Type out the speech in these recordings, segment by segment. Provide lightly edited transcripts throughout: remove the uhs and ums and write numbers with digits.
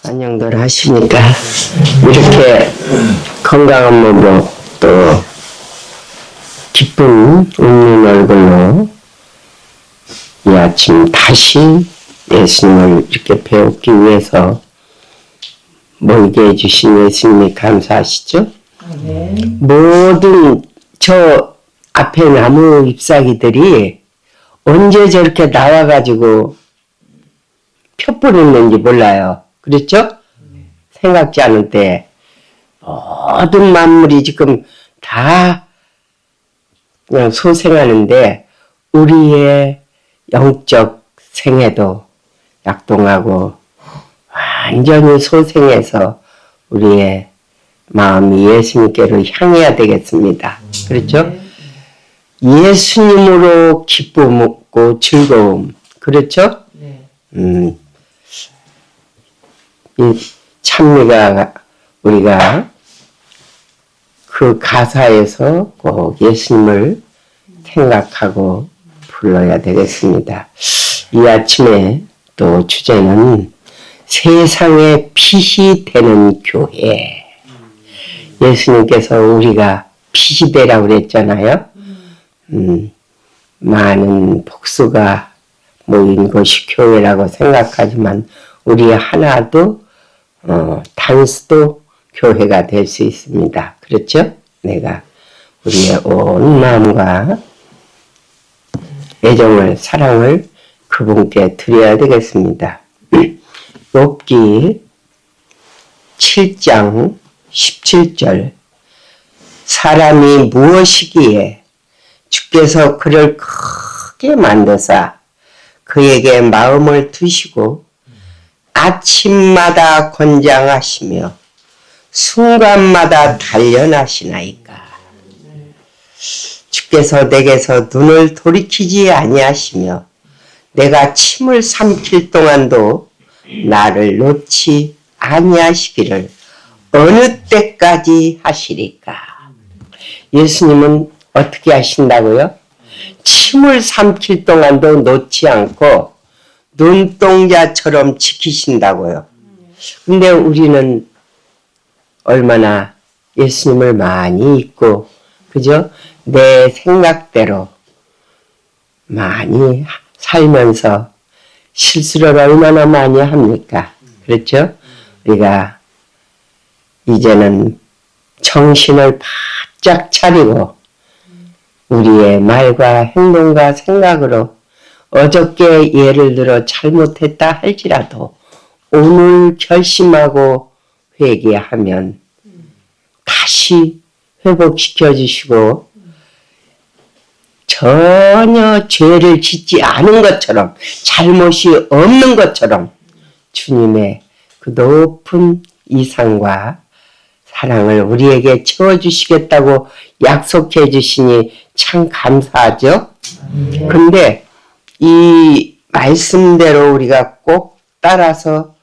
안녕들 하시니까 이렇게 건강한 몸으로 또 기쁜 웃는 얼굴로 이 아침 다시 예수님을 이렇게 배우기 위해서 모이게 해주신 예수님이 감사하시죠? 네. 모든 저 앞에 나무 잎사귀들이 언제 저렇게 나와가지고 펴뿌렸는지 몰라요. 그렇죠? 생각지 않을 때 모든 만물이 지금 다 그냥 소생하는데 우리의 영적 생애도 약동하고 완전히 소생해서 우리의 마음이 예수님께로 향해야 되겠습니다. 그렇죠? 예수님으로 기쁨고 즐거움. 그렇죠? 이 찬미가 우리가 그 가사에서 꼭 예수님을 생각하고 불러야 되겠습니다. 이 아침에 또 주제는 세상의 빛이 되는 교회. 예수님께서 우리가 빛이 되라고 그랬잖아요. 많은 복수가 모인 것이 교회라고 생각하지만 우리 하나도 단수도 교회가 될 수 있습니다. 그렇죠? 내가 우리의 온 마음과 애정을 사랑을 그분께 드려야 되겠습니다. 욥기 7장 17절 사람이 무엇이기에 주께서 그를 크게 만드사 그에게 마음을 두시고 아침마다 권장하시며 순간마다 단련하시나이까. 주께서 내게서 눈을 돌이키지 아니하시며 내가 침을 삼킬 동안도 나를 놓지 아니하시기를 어느 때까지 하시리까. 예수님은 어떻게 하신다고요? 침을 삼킬 동안도 놓지 않고 눈동자처럼 지키신다고요. 근데 우리는 얼마나 예수님을 많이 잊고, 그죠? 내 생각대로 많이 살면서 실수를 얼마나 많이 합니까? 그렇죠? 우리가 이제는 정신을 바짝 차리고 우리의 말과 행동과 생각으로 어저께 예를 들어 잘못했다 할지라도 오늘 결심하고 회개하면 다시 회복시켜 주시고 전혀 죄를 짓지 않은 것처럼 잘못이 없는 것처럼 주님의 그 높은 이상과 사랑을 우리에게 채워주시겠다고 약속해 주시니 참 감사하죠. 근데 이 말씀대로 우리가 꼭 따라서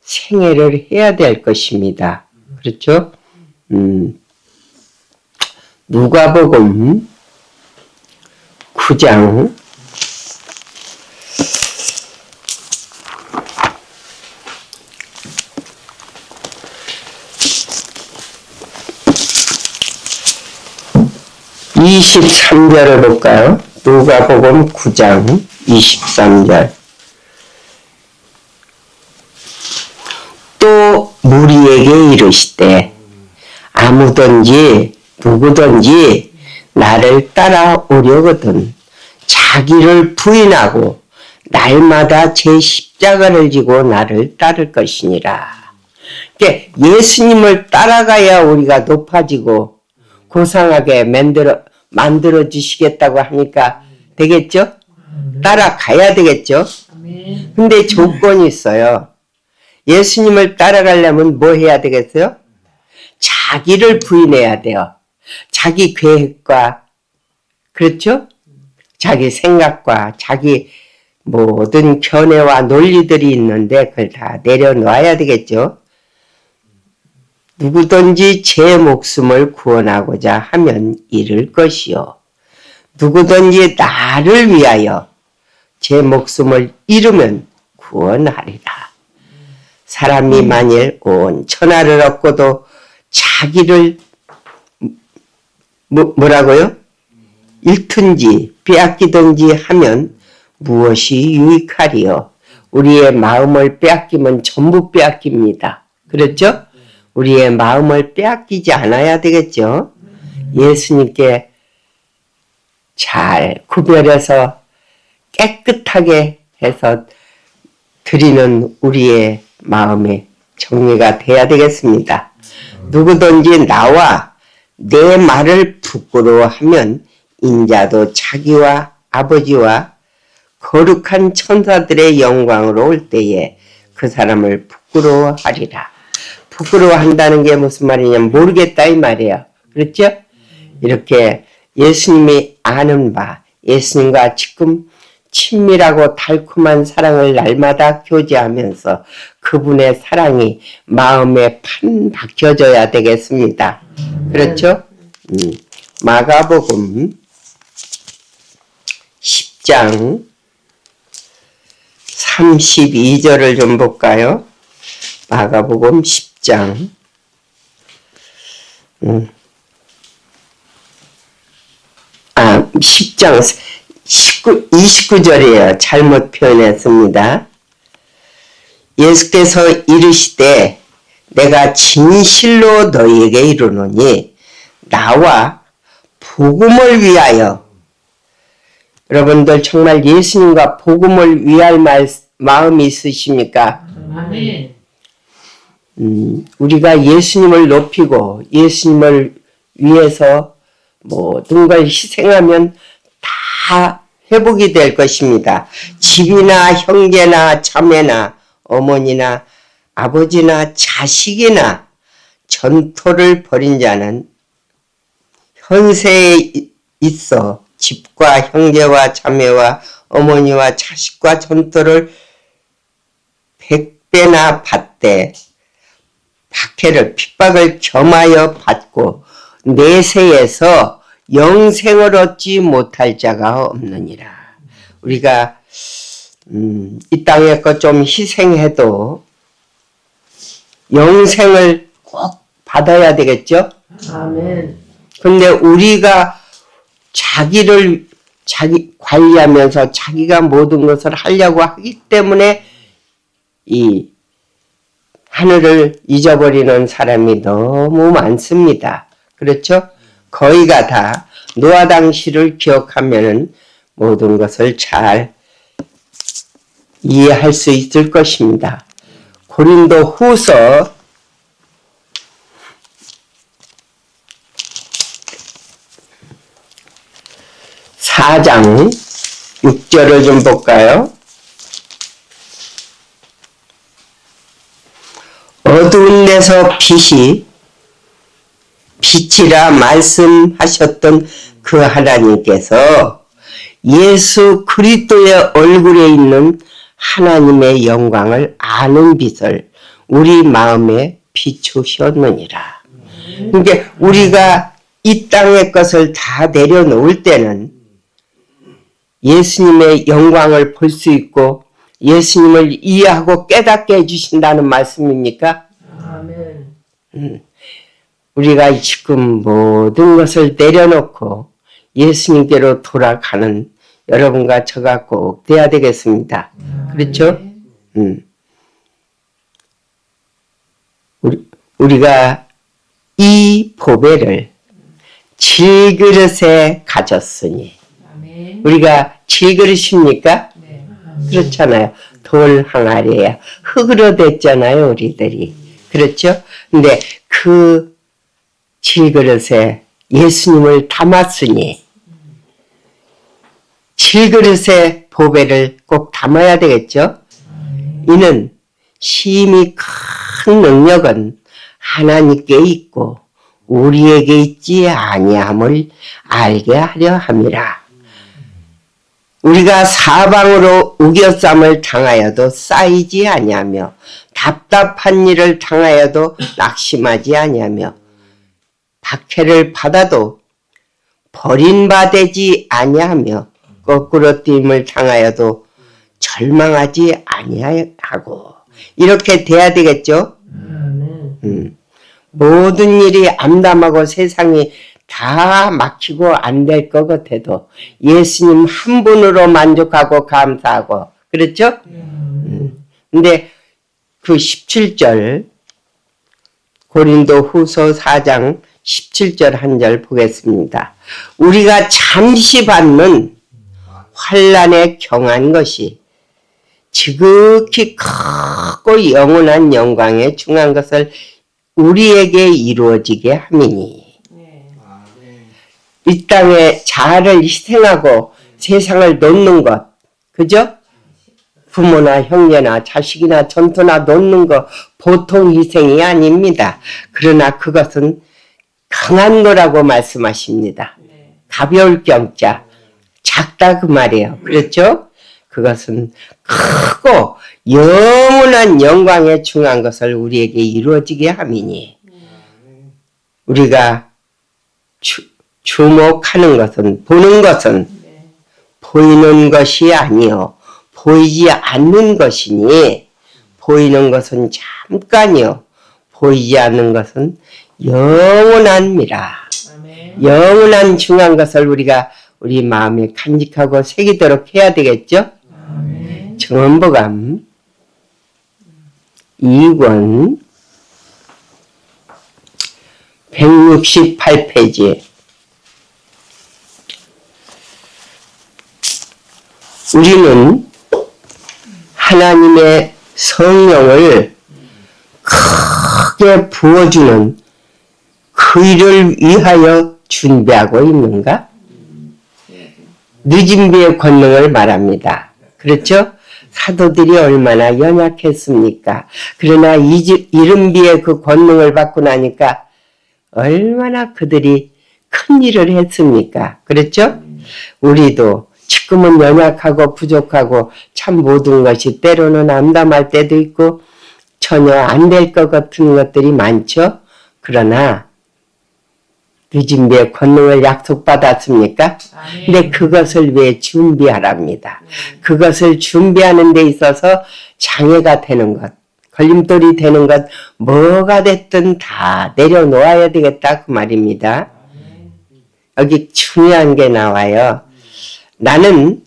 생애를 해야 될 것입니다. 그렇죠? 누가복음 9장 23절을 볼까요? 누가복음 9장 23절. 또 무리에게 이르시되 아무든지 누구든지 나를 따라오려거든 자기를 부인하고 날마다 제 십자가를 지고 나를 따를 것이니라. 그러니까 예수님을 따라가야 우리가 높아지고 고상하게 만들어 주시겠다고 하니까 되겠죠? 따라가야 되겠죠? 근데 조건이 있어요. 예수님을 따라가려면 뭐 해야 되겠어요? 자기를 부인해야 돼요. 자기 계획과, 그렇죠? 자기 생각과 자기 모든 견해와 논리들이 있는데 그걸 다 내려놓아야 되겠죠? 누구든지 제 목숨을 구원하고자 하면 잃을 것이요. 누구든지 나를 위하여 제 목숨을 잃으면 구원하리라. 사람이 만일 온 천하를 얻고도 자기를 뭐라고요? 잃든지 빼앗기든지 하면 무엇이 유익하리요? 우리의 마음을 빼앗기면 전부 빼앗깁니다. 그렇죠? 우리의 마음을 빼앗기지 않아야 되겠죠? 예수님께 잘 구별해서 깨끗하게 해서 드리는 우리의 마음의 정리가 돼야 되겠습니다. 누구든지 나와 내 말을 부끄러워하면 인자도 자기와 아버지와 거룩한 천사들의 영광으로 올 때에 그 사람을 부끄러워하리라. 부끄러워한다는 게 무슨 말이냐면 모르겠다 이 말이에요. 그렇죠? 이렇게 예수님이 아는 바, 예수님과 지금 친밀하고 달콤한 사랑을 날마다 교제하면서 그분의 사랑이 마음에 판 박혀져야 되겠습니다. 그렇죠? 마가복음 10장 32절을 좀 볼까요? 마가복음 10장 10장 29절이에요. 잘못 표현했습니다. 예수께서 이르시되 내가 진실로 너희에게 이르노니 나와 복음을 위하여 여러분들 정말 예수님과 복음을 위할 마음이 있으십니까? 아멘. 우리가 예수님을 높이고 예수님을 위해서 모든 걸 희생하면 다 회복이 될 것입니다. 집이나 형제나 자매나 어머니나 아버지나 자식이나 전토를 벌인 자는 현세에 있어 집과 형제와 자매와 어머니와 자식과 전토를 100배나 받되 박해를 핍박을 겸하여 받고 내세에서 영생을 얻지 못할 자가 없느니라. 우리가 이 땅에 거 좀 희생해도 영생을 꼭 받아야 되겠죠? 아멘. 근데 우리가 자기 관리하면서 자기가 모든 것을 하려고 하기 때문에 이 하늘을 잊어버리는 사람이 너무 많습니다. 그렇죠? 거의가 다 노아 당시를 기억하면은 모든 것을 잘 이해할 수 있을 것입니다. 고린도 후서 4장 6절을 좀 볼까요? 어두운 데서 빛이라 말씀하셨던 그 하나님께서 예수 그리스도의 얼굴에 있는 하나님의 영광을 아는 빛을 우리 마음에 비추셨느니라. 그러니까 우리가 이 땅의 것을 다 내려놓을 때는 예수님의 영광을 볼 수 있고 예수님을 이해하고 깨닫게 해주신다는 말씀입니까? 아멘. 우리가 지금 모든 것을 내려놓고 예수님께로 돌아가는 여러분과 저가 꼭 돼야 되겠습니다. 그렇죠? 우리가 이 보배를 질그릇에 가졌으니 우리가 질그릇입니까? 네. 그렇잖아요. 돌 항아리에 흙으로 됐잖아요, 우리들이. 그렇죠? 근데 그 질그릇에 예수님을 담았으니 질그릇에 보배를 꼭 담아야 되겠죠? 이는 심히 큰 능력은 하나님께 있고 우리에게 있지 아니함을 알게 하려 함이라. 우리가 사방으로 우겨쌈을 당하여도 쌓이지 아니하며 답답한 일을 당하여도 낙심하지 아니하며 박해를 받아도 버림받지 아니하며 거꾸로 뛸을 당하여도 절망하지 아니하고 이렇게 돼야 되겠죠? 모든 일이 암담하고 세상이 다 막히고 안 될 것 같아도 예수님 한 분으로 만족하고 감사하고 그렇죠? 근데 그 17절 고린도 후서 4장 17절 한 절 보겠습니다. 우리가 잠시 받는 환난에 경한 것이 지극히 크고 영원한 영광에 중한 것을 우리에게 이루어지게 함이니 이 땅에 자아를 희생하고 세상을 놓는 것 그죠? 부모나 형제나 자식이나 전토나 놓는 것 보통 희생이 아닙니다. 그러나 그것은 강한 거라고 말씀하십니다. 가벼울 경자 작다 그 말이에요. 그렇죠? 그것은 크고 영원한 영광에 중한 것을 우리에게 이루어지게 함이니 우리가 주목하는 것은 보는 것은 보이는 것이 아니요 보이지 않는 것이니 보이는 것은 잠깐이요 보이지 않는 것은 영원합니다. 영원한 중한 것을 우리가 우리 마음에 간직하고 새기도록 해야 되겠죠? 정언보감 2권 168페이지 우리는 하나님의 성령을 크게 부어주는 그 일을 위하여 준비하고 있는가? 늦은 비의 권능을 말합니다. 그렇죠? 사도들이 얼마나 연약했습니까? 그러나 이른 비의 그 권능을 받고 나니까 얼마나 그들이 큰 일을 했습니까? 그렇죠? 우리도 지금은 연약하고 부족하고 참 모든 것이 때로는 암담할 때도 있고 전혀 안 될 것 같은 것들이 많죠? 그러나 늦은 비의 권능을 약속받았습니까? 근데 그것을 왜 준비하랍니다. 그것을 준비하는 데 있어서 장애가 되는 것, 걸림돌이 되는 것, 뭐가 됐든 다 내려놓아야 되겠다 그 말입니다. 여기 중요한 게 나와요. 나는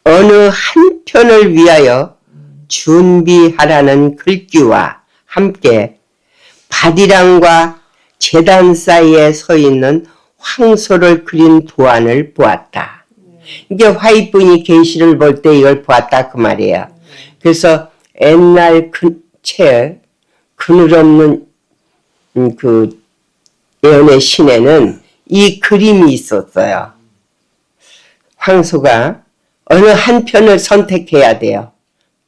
어느 한편을 위하여 준비하라는 글귀와 함께 바디랑과 제단 사이에 서 있는 황소를 그린 도안을 보았다. 이게 화이트분이 계시를 볼 때 이걸 보았다 그 말이에요. 그래서 옛날 책 그늘 없는 그 예언의 신에는 이 그림이 있었어요. 황소가 어느 한편을 선택해야 돼요.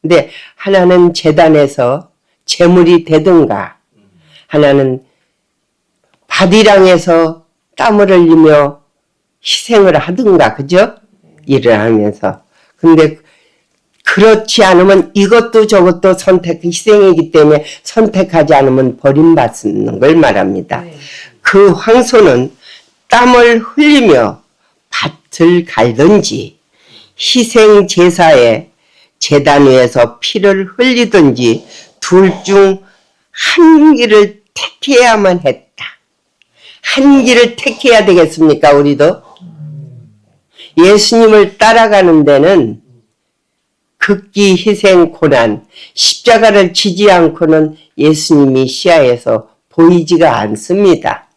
근데 하나는 제단에서 제물이 되든가 하나는 바디랑에서 땀을 흘리며 희생을 하든가 그죠? 일을 하면서. 근데 그렇지 않으면 이것도 저것도 희생이기 때문에 선택하지 않으면 버림받는 걸 말합니다. 그 황소는 땀을 흘리며 밭을 갈든지 희생 제사에 제단 위에서 피를 흘리든지 둘 중 한 길을 택해야만 했다. 한 길을 택해야 되겠습니까? 우리도? 예수님을 따라가는 데는 극기 희생 고난 십자가를 지지 않고는 예수님이 시야에서 보이지가 않습니다.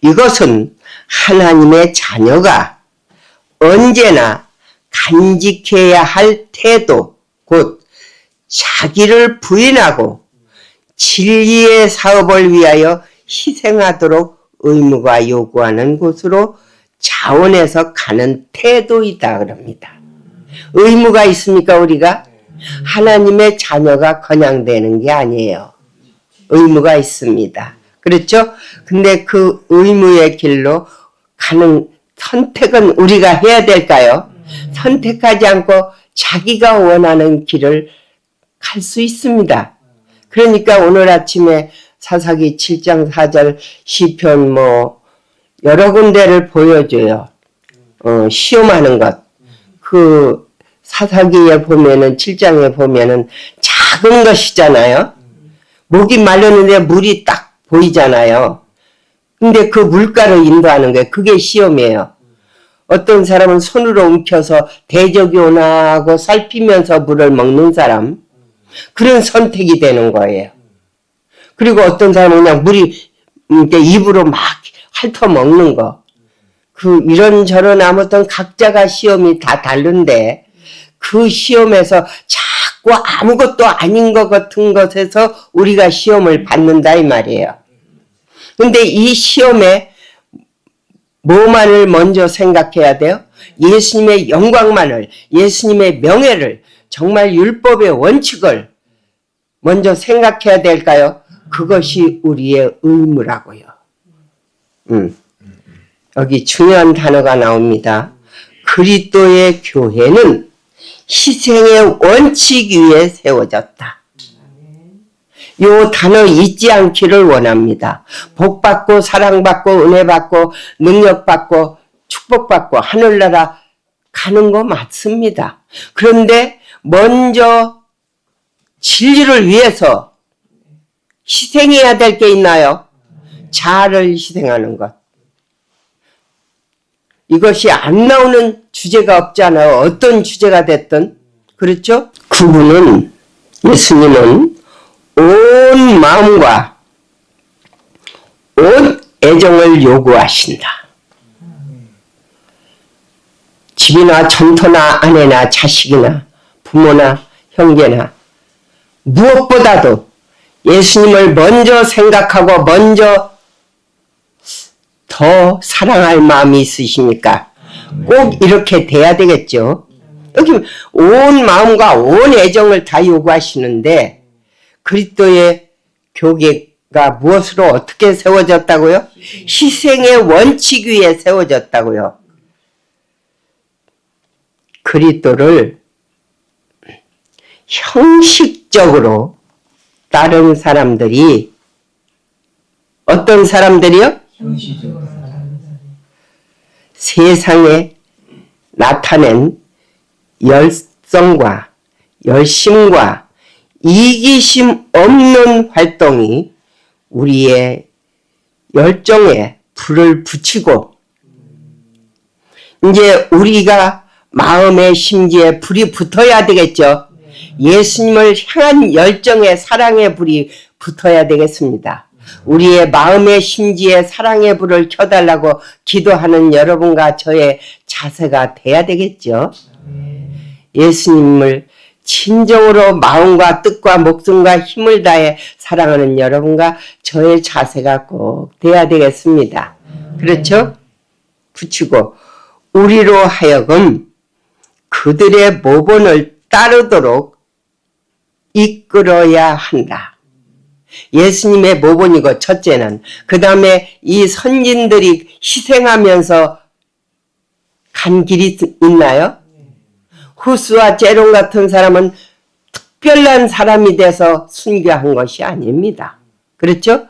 이것은 하나님의 자녀가 언제나 간직해야 할 태도 곧 자기를 부인하고 진리의 사업을 위하여 희생하도록 의무가 요구하는 곳으로 자원해서 가는 태도이다 그럽니다. 의무가 있습니까 우리가? 하나님의 자녀가 그냥 되는 게 아니에요. 의무가 있습니다. 그렇죠? 근데 그 의무의 길로 가는 선택은 우리가 해야 될까요? 선택하지 않고 자기가 원하는 길을 갈 수 있습니다. 그러니까 오늘 아침에 사사기 7장 4절 시편 여러 군데를 보여줘요. 시험하는 것. 그 사사기에 보면은 7장에 보면은 작은 것이잖아요. 목이 마르는데 물이 딱 보이잖아요. 근데 그 물가를 인도하는 거예요. 그게 시험이에요. 어떤 사람은 손으로 움켜서 대적이 오나 하고 살피면서 물을 먹는 사람, 그런 선택이 되는 거예요. 그리고 어떤 사람은 그냥 물이 입으로 막 핥아 먹는 거. 이런저런 아무튼 각자가 시험이 다 다른데 그 시험에서 자꾸 아무것도 아닌 것 같은 것에서 우리가 시험을 받는다 이 말이에요. 근데 이 시험에 뭐만을 먼저 생각해야 돼요? 예수님의 영광만을, 예수님의 명예를, 정말 율법의 원칙을 먼저 생각해야 될까요? 그것이 우리의 의무라고요. 여기 중요한 단어가 나옵니다. 그리스도의 교회는 희생의 원칙 위에 세워졌다. 요 단어 잊지 않기를 원합니다. 복받고 사랑받고 은혜받고 능력받고 축복받고 하늘나라 가는 거 맞습니다. 그런데 먼저 진리를 위해서 희생해야 될 게 있나요? 자아를 희생하는 것. 이것이 안 나오는 주제가 없잖아요. 어떤 주제가 됐든. 그렇죠? 그분은, 예수님은 온 마음과 온 애정을 요구하신다. 집이나 전토나 아내나 자식이나 부모나 형제나 무엇보다도 예수님을 먼저 생각하고 먼저 더 사랑할 마음이 있으시니까 꼭 이렇게 돼야 되겠죠. 여기 온 마음과 온 애정을 다 요구하시는데 그리스도의 교계가 무엇으로 어떻게 세워졌다고요? 희생의 원칙 위에 세워졌다고요. 그리스도를 형식적으로 다른 사람들이 어떤 사람들이요? 세상에 나타낸 열성과 열심과 이기심 없는 활동이 우리의 열정에 불을 붙이고 이제 우리가 마음의 심지에 불이 붙어야 되겠죠. 예수님을 향한 열정에 사랑의 불이 붙어야 되겠습니다. 우리의 마음의 심지에 사랑의 불을 켜달라고 기도하는 여러분과 저의 자세가 돼야 되겠죠. 예수님을 진정으로 마음과 뜻과 목숨과 힘을 다해 사랑하는 여러분과 저의 자세가 꼭 돼야 되겠습니다. 그렇죠? 붙이고 우리로 하여금 그들의 모본을 따르도록 이끌어야 한다. 예수님의 모본이고 첫째는 그 다음에 이 선진들이 희생하면서 간 길이 있나요? 후스와 제론 같은 사람은 특별한 사람이 돼서 순교한 것이 아닙니다. 그렇죠?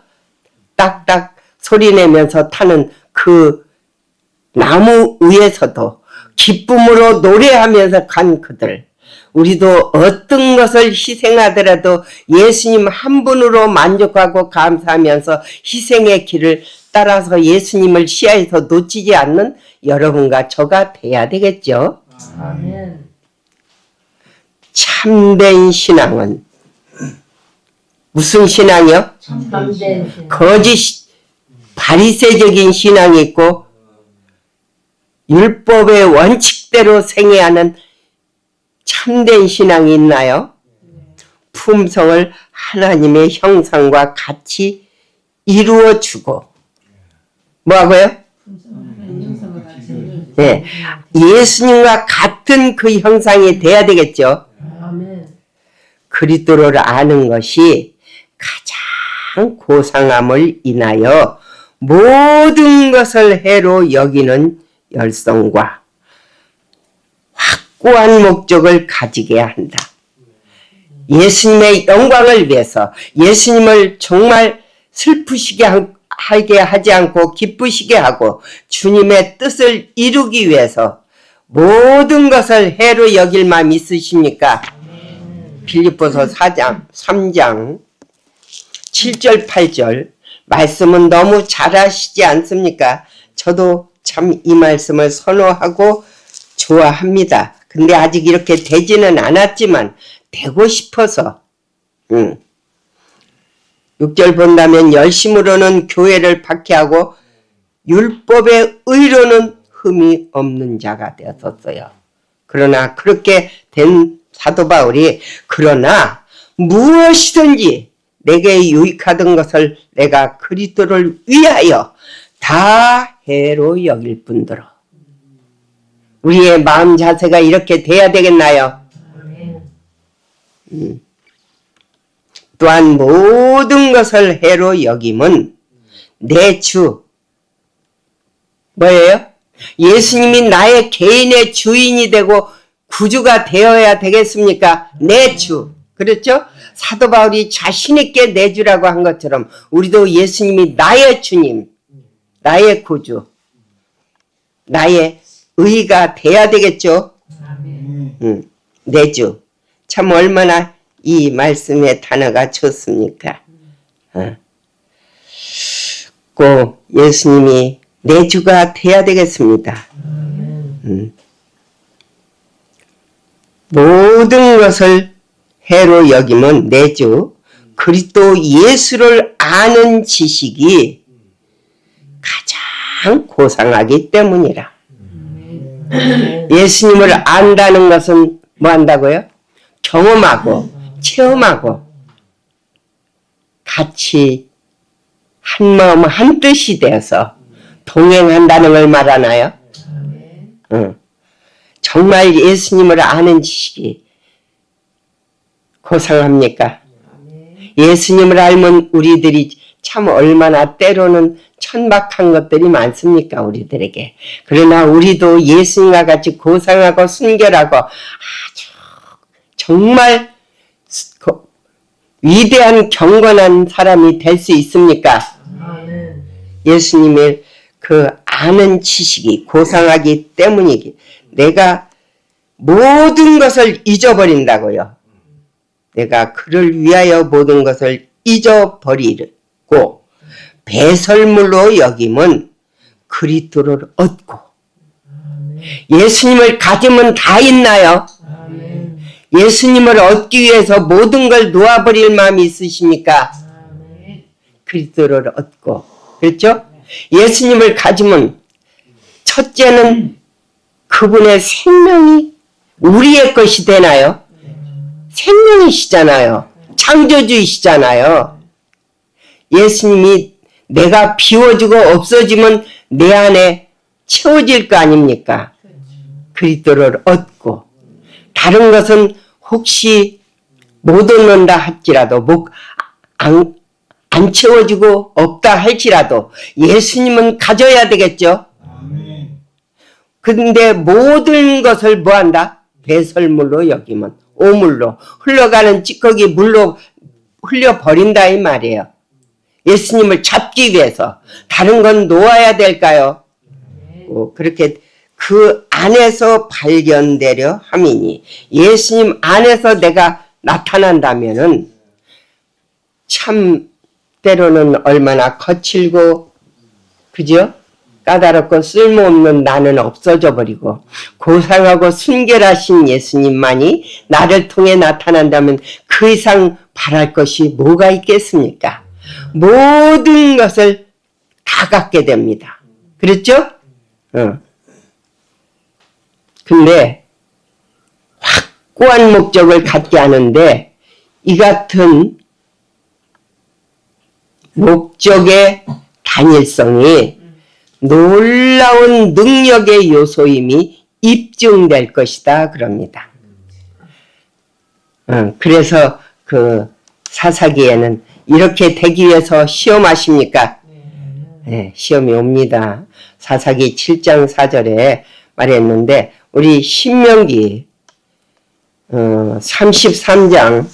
딱딱 소리내면서 타는 그 나무 위에서도 기쁨으로 노래하면서 간 그들. 우리도 어떤 것을 희생하더라도 예수님 한 분으로 만족하고 감사하면서 희생의 길을 따라서 예수님을 시야에서 놓치지 않는 여러분과 저가 돼야 되겠죠. 아멘. 참된 신앙은 무슨 신앙이요? 참된 신앙. 거짓 바리새적인 신앙이 있고 율법의 원칙대로 생애하는 참된 신앙이 있나요? 품성을 하나님의 형상과 같이 이루어주고 뭐하고요? 네, 예수님과 같은 그 형상이 돼야 되겠죠. 그리스도를 아는 것이 가장 고상함을 인하여 모든 것을 해로 여기는 열성과 확고한 목적을 가지게 한다. 예수님의 영광을 위해서 예수님을 정말 슬프시게 하게 하지 않고 기쁘시게 하고 주님의 뜻을 이루기 위해서 모든 것을 해로 여길 마음 있으십니까? 빌립보서 4장, 3장 7절, 8절 말씀은 너무 잘하시지 않습니까? 저도 참 이 말씀을 선호하고 좋아합니다. 근데 아직 이렇게 되지는 않았지만 되고 싶어서 6절 본다면 열심으로는 교회를 박해하고 율법의 의로는 흠이 없는 자가 되었었어요. 그러나 그렇게 된 사도 바울이 그러나 무엇이든지 내게 유익하던 것을 내가 그리스도를 위하여 다 해로 여길 뿐더러. 우리의 마음 자세가 이렇게 돼야 되겠나요? 또한 모든 것을 해로 여김은 내 주 뭐예요? 예수님이 나의 개인의 주인이 되고 구주가 되어야 되겠습니까? 내 주. 그렇죠? 사도 바울이 자신있게 내 주라고 한 것처럼 우리도 예수님이 나의 주님, 나의 구주, 나의 의가 돼야 되겠죠? 내 주. 참 얼마나 이 말씀의 단어가 좋습니까? 꼭 예수님이 내 주가 돼야 되겠습니다. 모든 것을 해로 여김은 내 주 그리스도 예수를 아는 지식이 가장 고상하기 때문이라. 예수님을 안다는 것은 뭐 한다고요? 경험하고 체험하고 같이 한마음 한뜻이 되어서 동행한다는 걸 말하나요? 정말 예수님을 아는 지식이 고상합니까? 예수님을 알면 우리들이 참 얼마나 때로는 천박한 것들이 많습니까? 우리들에게. 그러나 우리도 예수님과 같이 고상하고 순결하고 아주 정말 위대한 경건한 사람이 될 수 있습니까? 예수님의 그 아는 지식이 고상하기 때문이기. 내가 모든 것을 잊어버린다고요. 내가 그를 위하여 모든 것을 잊어버리고 배설물로 여김은 그리스도를 얻고. 예수님을 가지면 다 있나요? 예수님을 얻기 위해서 모든 걸 놓아버릴 마음이 있으십니까? 그리스도를 얻고. 그렇죠? 예수님을 가지면 첫째는 그분의 생명이 우리의 것이 되나요? 생명이시잖아요. 창조주이시잖아요. 예수님이 내가 비워지고 없어지면 내 안에 채워질 거 아닙니까? 그리스도를 얻고. 다른 것은 혹시 못 얻는다 할지라도 안 채워지고 없다 할지라도 예수님은 가져야 되겠죠. 그런데 모든 것을 뭐한다? 배설물로 여기면 오물로 흘러가는 찌꺼기 물로 흘려버린다 이 말이에요. 예수님을 잡기 위해서 다른 건 놓아야 될까요? 그렇게 그 안에서 발견되려 함이니 예수님 안에서 내가 나타난다면은 참 때로는 얼마나 거칠고 그죠? 까다롭고 쓸모없는 나는 없어져 버리고 고상하고 순결하신 예수님만이 나를 통해 나타난다면 그 이상 바랄 것이 뭐가 있겠습니까? 모든 것을 다 갖게 됩니다. 그렇죠? 근데 확고한 목적을 갖게 하는데 이 같은 목적의 단일성이 놀라운 능력의 요소임이 입증될 것이다 그럽니다. 그래서 그 사사기에는 이렇게 되기 위해서 시험하십니까? 네, 시험이 옵니다. 사사기 7장 4절에 말했는데 우리 신명기 33장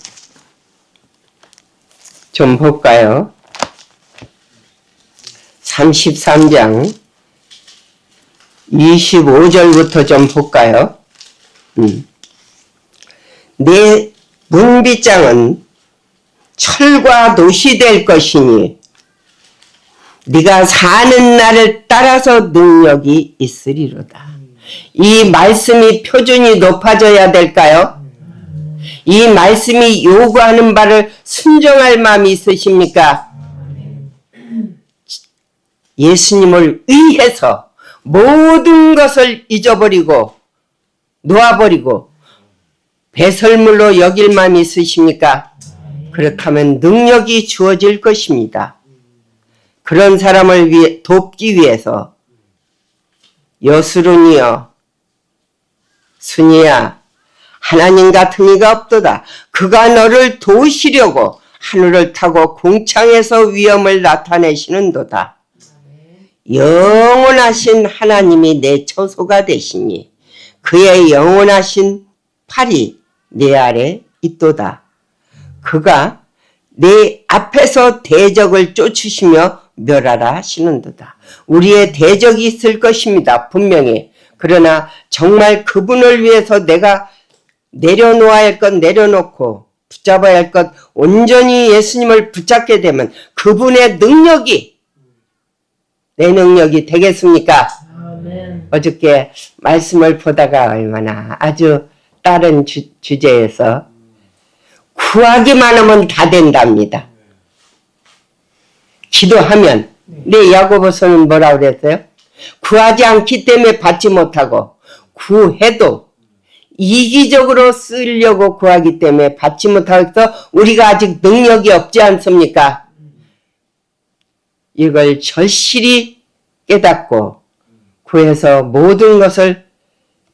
좀 볼까요? 33장 25절부터 좀 볼까요? 문빗장은 철과 놋이 될 것이니 네가 사는 날을 따라서 능력이 있으리로다. 이 말씀이 표준이 높아져야 될까요? 이 말씀이 요구하는 바를 순종할 마음이 있으십니까? 예수님을 위해서 모든 것을 잊어버리고 놓아버리고 배설물로 여길 마음이 있으십니까? 그렇다면 능력이 주어질 것입니다. 그런 사람을 돕기 위해서 여수run이여 순이야 하나님 같은 이가 없도다. 그가 너를 도우시려고 하늘을 타고 궁창에서 위엄을 나타내시는도다. 영원하신 하나님이 내 처소가 되시니 그의 영원하신 팔이 내 아래 있도다. 그가 내 앞에서 대적을 쫓으시며 멸하라 하시는도다. 우리의 대적이 있을 것입니다. 분명히. 그러나 정말 그분을 위해서 내가 내려놓아야 할 것 내려놓고 붙잡아야 할 것 온전히 예수님을 붙잡게 되면 그분의 능력이 내 능력이 되겠습니까? 아멘. 어저께 말씀을 보다가 얼마나 아주 다른 주제에서 구하기만 하면 다 된답니다. 기도하면 내 야고보서는 뭐라고 그랬어요? 구하지 않기 때문에 받지 못하고 구해도 이기적으로 쓰려고 구하기 때문에 받지 못해서 우리가 아직 능력이 없지 않습니까? 이걸 절실히 깨닫고 구해서 모든 것을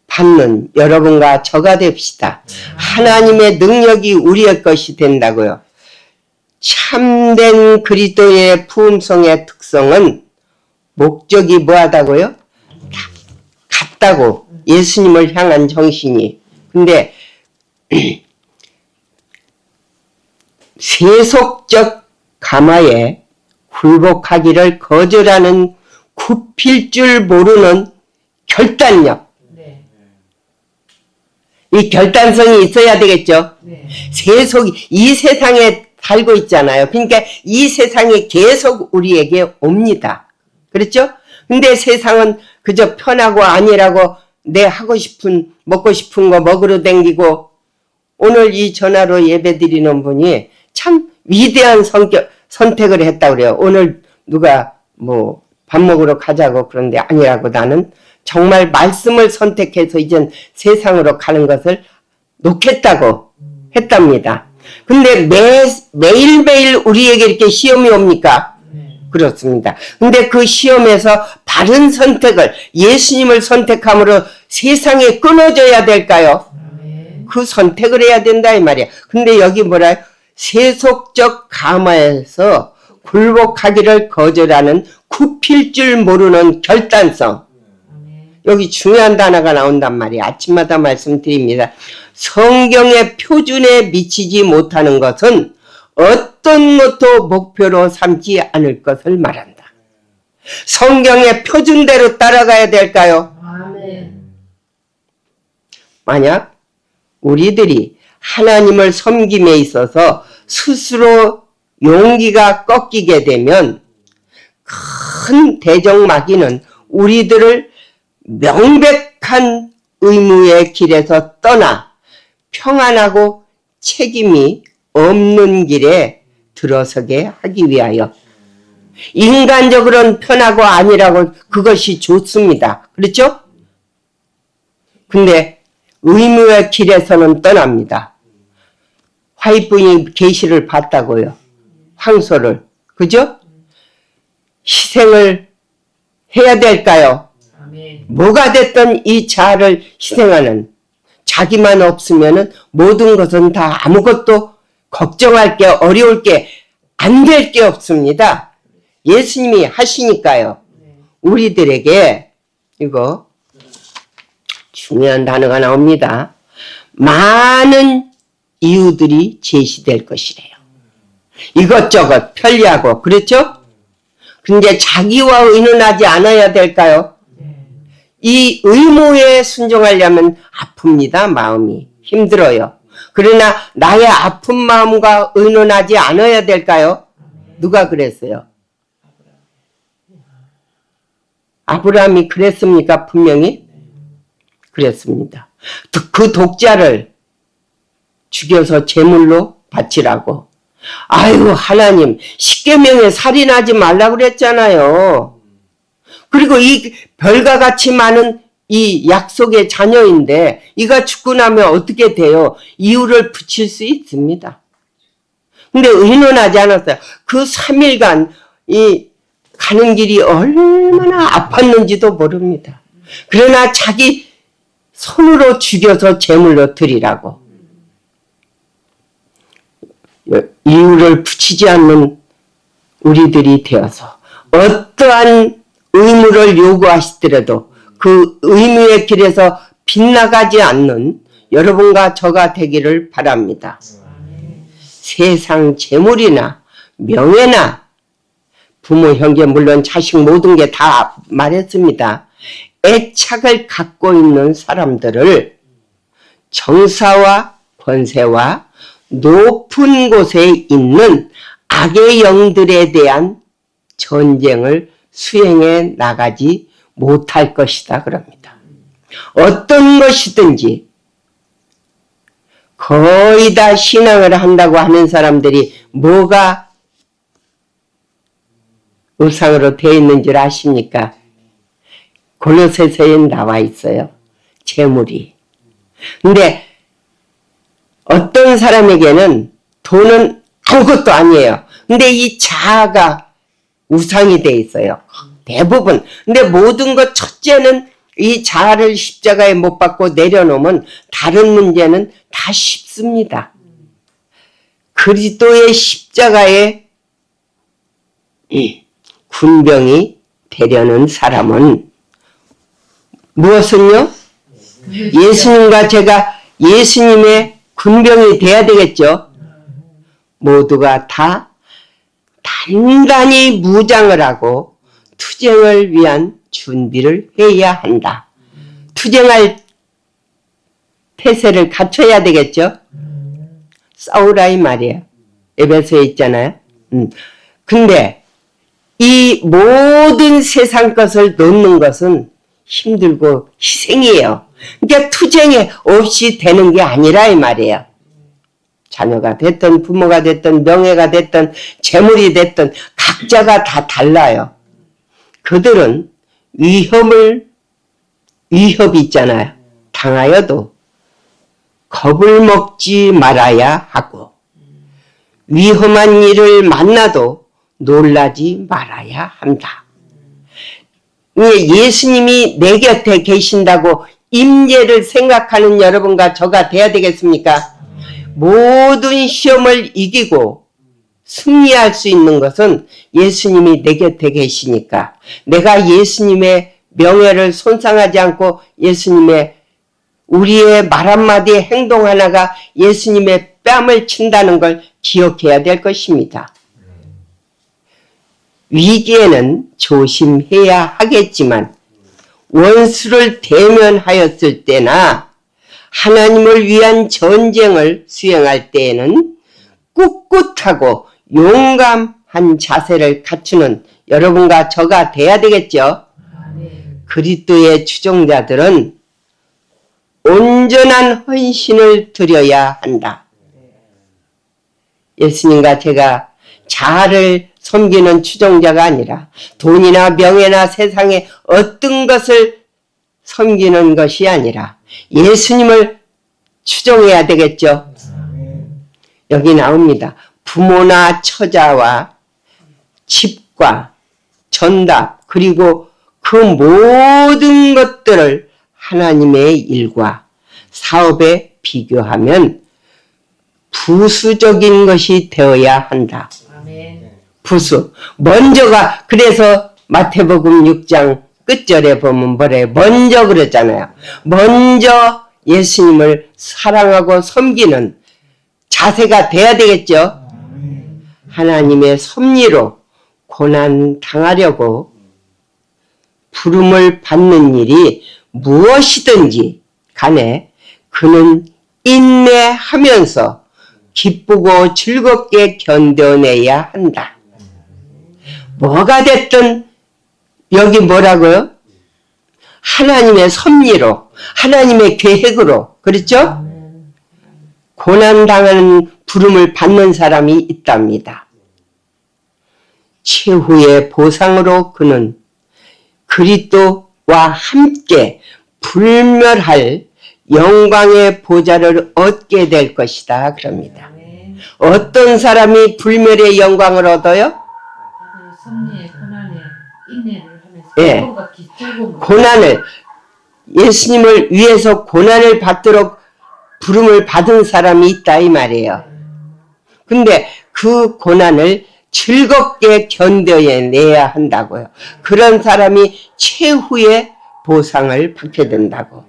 받는 여러분과 저가 됩시다. 하나님의 능력이 우리의 것이 된다고요. 참된 그리스도의 부음성의 특성은 목적이 뭐하다고요? 같다고. 예수님을 향한 정신이. 근데 세속적 감화에 굴복하기를 거절하는 굽힐 줄 모르는 결단력. 네. 이 결단성이 있어야 되겠죠. 네. 이 세상에 살고 있잖아요. 그러니까 이 세상이 계속 우리에게 옵니다. 그렇죠? 근데 세상은 그저 편하고 아니라고 내 하고 싶은 먹고 싶은 거 먹으러 댕기고 오늘 이 전화로 예배 드리는 분이 참 위대한 선택을 했다고 그래요. 오늘 누가 뭐 밥 먹으러 가자고 그런데 아니라고 나는 정말 말씀을 선택해서 이젠 세상으로 가는 것을 놓겠다고 했답니다. 근데 매일매일 우리에게 이렇게 시험이 옵니까? 그렇습니다. 근데 그 시험에서 바른 선택을 예수님을 선택함으로 세상에 끊어져야 될까요? 그 선택을 해야 된다 이 말이야. 근데 여기 뭐라요? 세속적 감화에서 굴복하기를 거절하는 굽힐 줄 모르는 결단성. 여기 중요한 단어가 나온단 말이에요. 아침마다 말씀드립니다. 성경의 표준에 미치지 못하는 것은 어떤 것도 목표로 삼지 않을 것을 말한다. 성경의 표준대로 따라가야 될까요? 아멘. 만약 우리들이 하나님을 섬김에 있어서 스스로 용기가 꺾이게 되면 큰 대적마귀는 우리들을 명백한 의무의 길에서 떠나 평안하고 책임이 없는 길에 들어서게 하기 위하여 인간적으로는 편하고 아니라고 그것이 좋습니다. 그렇죠? 근데 의무의 길에서는 떠납니다. 화이트분이 계시를 봤다고요. 황소를. 그죠? 희생을 해야 될까요? 아멘. 뭐가 됐든 이 자아를 희생하는 자기만 없으면 모든 것은 다 아무것도 걱정할 게 어려울 게 안 될 게 없습니다. 예수님이 하시니까요. 우리들에게 이거 중요한 단어가 나옵니다. 많은 이유들이 제시될 것이래요. 이것저것 편리하고 그렇죠? 근데 자기와 의논하지 않아야 될까요? 이 의무에 순종하려면 아픕니다. 마음이 힘들어요. 그러나 나의 아픈 마음과 의논하지 않아야 될까요? 누가 그랬어요? 아브라함이 그랬습니까? 분명히 그랬습니다. 그 독자를 죽여서 제물로 바치라고. 아유, 하나님, 십계명에 살인하지 말라고 그랬잖아요. 그리고 이 별과 같이 많은 이 약속의 자녀인데 이가 죽고 나면 어떻게 돼요? 이유를 붙일 수 있습니다. 근데 의논하지 않았어요. 그 3일간 이 가는 길이 얼마나 아팠는지도 모릅니다. 그러나 자기 손으로 죽여서 제물로 드리라고. 이유를 붙이지 않는 우리들이 되어서 어떠한 의무를 요구하시더라도 그 의무의 길에서 빗나가지 않는 여러분과 저가 되기를 바랍니다. 세상 재물이나 명예나 부모, 형제, 물론 자식 모든 게 다 말했습니다. 애착을 갖고 있는 사람들을 정사와 권세와 높은 곳에 있는 악의 영들에 대한 전쟁을 수행해 나가지 못할 것이다 그럽니다. 어떤 것이든지 거의 다 신앙을 한다고 하는 사람들이 뭐가 우상으로 되어 있는 줄 아십니까? 골로새서에 나와 있어요. 재물이. 근데 어떤 사람에게는 돈은 아무것도 아니에요. 근데 이 자아가 우상이 돼 있어요. 대부분. 근데 모든 것 첫째는 이 자아를 십자가에 못 박고 내려놓으면 다른 문제는 다 쉽습니다. 그리스도의 십자가에 군병이 되려는 사람은 무엇은요? 예수님과 제가 예수님의 군병이 돼야 되겠죠. 모두가 다 단단히 무장을 하고 투쟁을 위한 준비를 해야 한다. 투쟁할 태세를 갖춰야 되겠죠. 싸우라 이 말이에요. 에베소에 있잖아요. 근데 이 모든 세상 것을 놓는 것은 힘들고 희생이에요. 그러니까 투쟁이 없이 되는 게 아니라 이 말이에요. 자녀가 됐든 부모가 됐든 명예가 됐든 재물이 됐든 각자가 다 달라요. 그들은 위협이 있잖아요. 당하여도 겁을 먹지 말아야 하고 위험한 일을 만나도 놀라지 말아야 한다. 예수님이 내 곁에 계신다고 임재를 생각하는 여러분과 저가 돼야 되겠습니까? 모든 시험을 이기고 승리할 수 있는 것은 예수님이 내 곁에 계시니까 내가 예수님의 명예를 손상하지 않고 예수님의 우리의 말 한마디 행동 하나가 예수님의 뺨을 친다는 걸 기억해야 될 것입니다. 위기에는 조심해야 하겠지만 원수를 대면하였을 때나 하나님을 위한 전쟁을 수행할 때에는 꿋꿋하고 용감한 자세를 갖추는 여러분과 저가 돼야 되겠죠. 그리스도의 추종자들은 온전한 헌신을 드려야 한다. 예수님과 제가 자아를 섬기는 추종자가 아니라 돈이나 명예나 세상의 어떤 것을 섬기는 것이 아니라 예수님을 추종해야 되겠죠. 여기 나옵니다. 부모나 처자와 집과 전답 그리고 그 모든 것들을 하나님의 일과 사업에 비교하면 부수적인 것이 되어야 한다. 부수. 먼저가 그래서 마태복음 6장 끝절에 보면 뭐래? 먼저 그랬잖아요. 먼저 예수님을 사랑하고 섬기는 자세가 돼야 되겠죠. 하나님의 섭리로 고난 당하려고 부름을 받는 일이 무엇이든지 간에 그는 인내하면서 기쁘고 즐겁게 견뎌내야 한다. 뭐가 됐든 여기 뭐라고요? 하나님의 섭리로, 하나님의 계획으로, 그렇죠? 고난당하는 부름을 받는 사람이 있답니다. 최후의 보상으로 그는 그리스도와 함께 불멸할 영광의 보좌를 얻게 될 것이다. 그럽니다. 어떤 사람이 불멸의 영광을 얻어요? 섭리의 고난에 인내를 하면서 예. 고난을, 예수님을 위해서 고난을 받도록 부름을 받은 사람이 있다 이 말이에요. 근데 그 고난을 즐겁게 견뎌내야 한다고요. 그런 사람이 최후의 보상을 받게 된다고.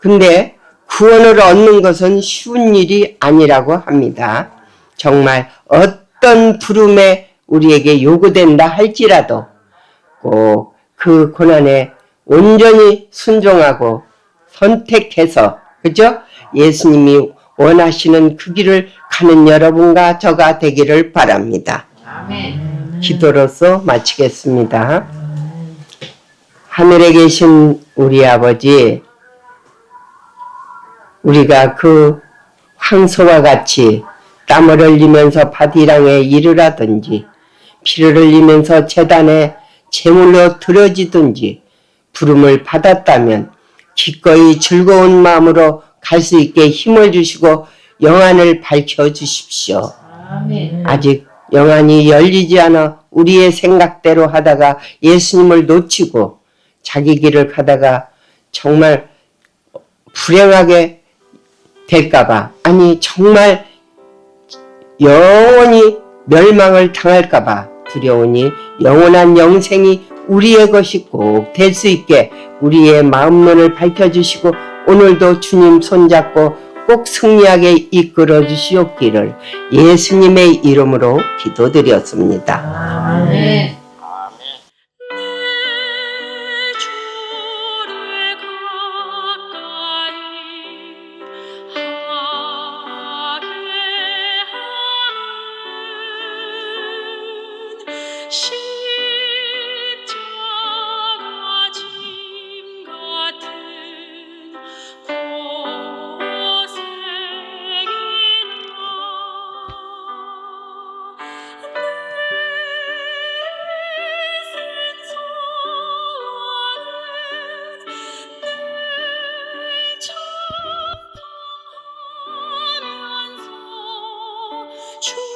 근데 구원을 얻는 것은 쉬운 일이 아니라고 합니다. 정말 어떤 부름에 우리에게 요구된다 할지라도 꼭 그 고난에 온전히 순종하고 선택해서, 그죠? 예수님이 원하시는 그 길을 가는 여러분과 저가 되기를 바랍니다. 아멘. 기도로서 마치겠습니다. 하늘에 계신 우리 아버지, 우리가 그 황소와 같이 땀을 흘리면서 바디랑에 일을 하든지 피를 흘리면서 제단에 제물로 드려지든지 부름을 받았다면 기꺼이 즐거운 마음으로 갈 수 있게 힘을 주시고 영안을 밝혀주십시오. 아멘. 아직 영안이 열리지 않아 우리의 생각대로 하다가 예수님을 놓치고 자기 길을 가다가 정말 불행하게 될까봐, 아니 정말 영원히 멸망을 당할까봐 두려우니 영원한 영생이 우리의 것이 꼭 될 수 있게 우리의 마음문을 밝혀주시고 오늘도 주님 손잡고 꼭 승리하게 이끌어 주시옵기를 예수님의 이름으로 기도드렸습니다. 아멘. 십자가 짐 같은 고생이나 주